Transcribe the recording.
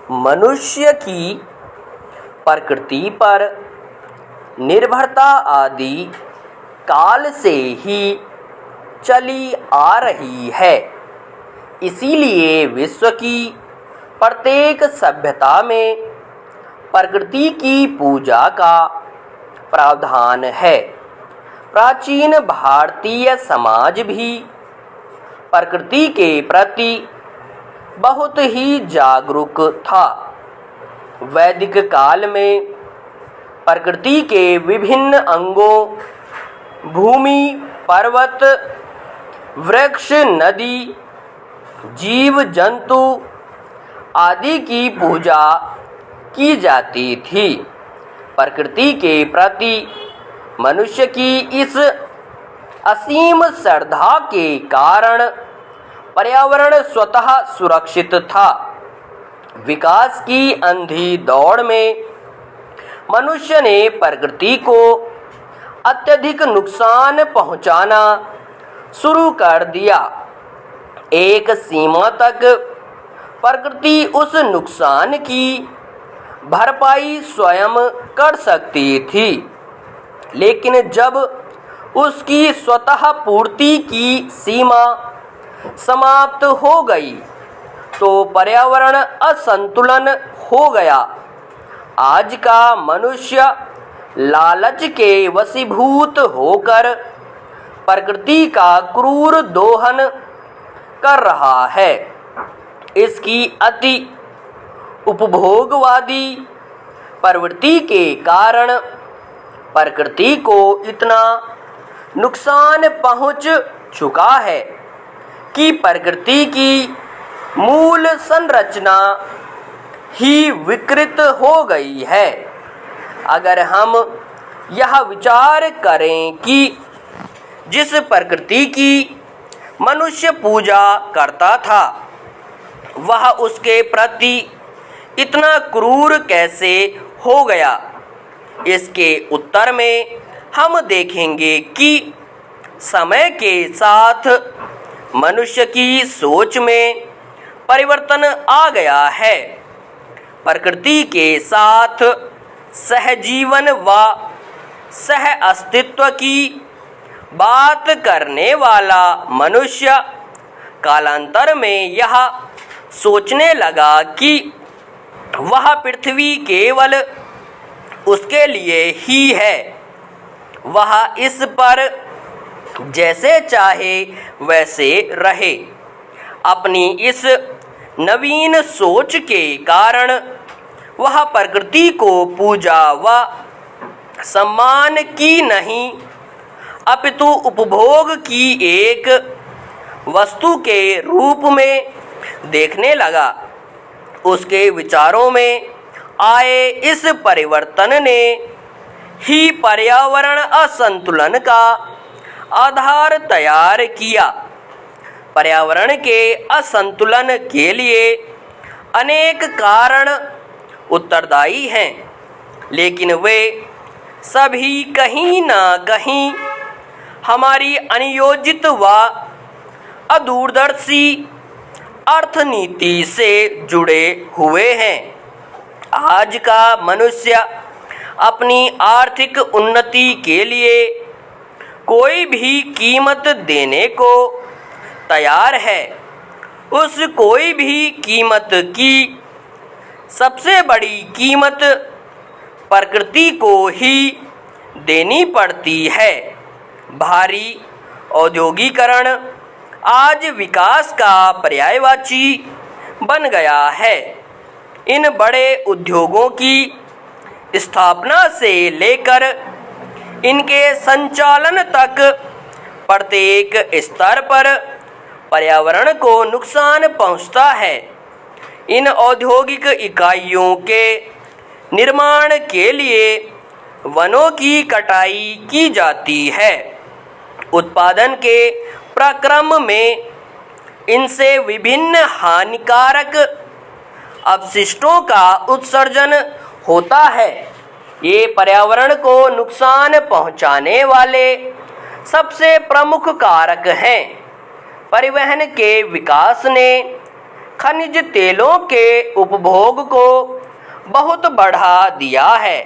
मनुष्य की प्रकृति पर निर्भरता आदि काल से ही चली आ रही है। इसीलिए विश्व की प्रत्येक सभ्यता में प्रकृति की पूजा का प्रावधान है। प्राचीन भारतीय समाज भी प्रकृति के प्रति बहुत ही जागरूक था। वैदिक काल में प्रकृति के विभिन्न अंगों भूमि, पर्वत, वृक्ष, नदी, जीव जंतु आदि की पूजा की जाती थी। प्रकृति के प्रति मनुष्य की इस असीम श्रद्धा के कारण पर्यावरण स्वतः सुरक्षित था। विकास की अंधी दौड़ में मनुष्य ने प्रकृति को अत्यधिक नुकसान पहुंचाना शुरू कर दिया। एक सीमा तक प्रकृति उस नुकसान की भरपाई स्वयं कर सकती थी, लेकिन जब उसकी स्वतः पूर्ति की सीमा समाप्त हो गई तो पर्यावरण असंतुलन हो गया। आज का मनुष्य लालच के वशीभूत होकर प्रकृति का क्रूर दोहन कर रहा है। इसकी अति उपभोगवादी प्रवृत्ति के कारण प्रकृति को इतना नुकसान पहुंच चुका है कि प्रकृति की मूल संरचना ही विकृत हो गई है। अगर हम यह विचार करें कि जिस प्रकृति की मनुष्य पूजा करता था वह उसके प्रति इतना क्रूर कैसे हो गया, इसके उत्तर में हम देखेंगे कि समय के साथ मनुष्य की सोच में परिवर्तन आ गया है। प्रकृति के साथ सहजीवन व सह अस्तित्व की बात करने वाला मनुष्य कालांतर में यह सोचने लगा कि वह पृथ्वी केवल उसके लिए ही है। वह इस पर जैसे चाहे वैसे रहे। अपनी इस नवीन सोच के कारण वह प्रकृति को पूजा व सम्मान की नहीं अपितु उपभोग की एक वस्तु के रूप में देखने लगा। उसके विचारों में आए इस परिवर्तन ने ही पर्यावरण असंतुलन का आधार तैयार किया। पर्यावरण के असंतुलन के लिए अनेक कारण उत्तरदायी हैं, लेकिन वे सभी कहीं न कहीं हमारी अनियोजित व अदूरदर्शी अर्थनीति से जुड़े हुए हैं। आज का मनुष्य अपनी आर्थिक उन्नति के लिए कोई भी कीमत देने को तैयार है। उस कोई भी कीमत की सबसे बड़ी कीमत प्रकृति को ही देनी पड़ती है। भारी औद्योगिकरण आज विकास का पर्यायवाची बन गया है। इन बड़े उद्योगों की स्थापना से लेकर इनके संचालन तक प्रत्येक स्तर पर पर्यावरण को नुकसान पहुंचता है। इन औद्योगिक इकाइयों के निर्माण के लिए वनों की कटाई की जाती है। उत्पादन के प्रक्रम में इनसे विभिन्न हानिकारक अपशिष्टों का उत्सर्जन होता है। ये पर्यावरण को नुकसान पहुंचाने वाले सबसे प्रमुख कारक हैं। परिवहन के विकास ने खनिज तेलों के उपभोग को बहुत बढ़ा दिया है।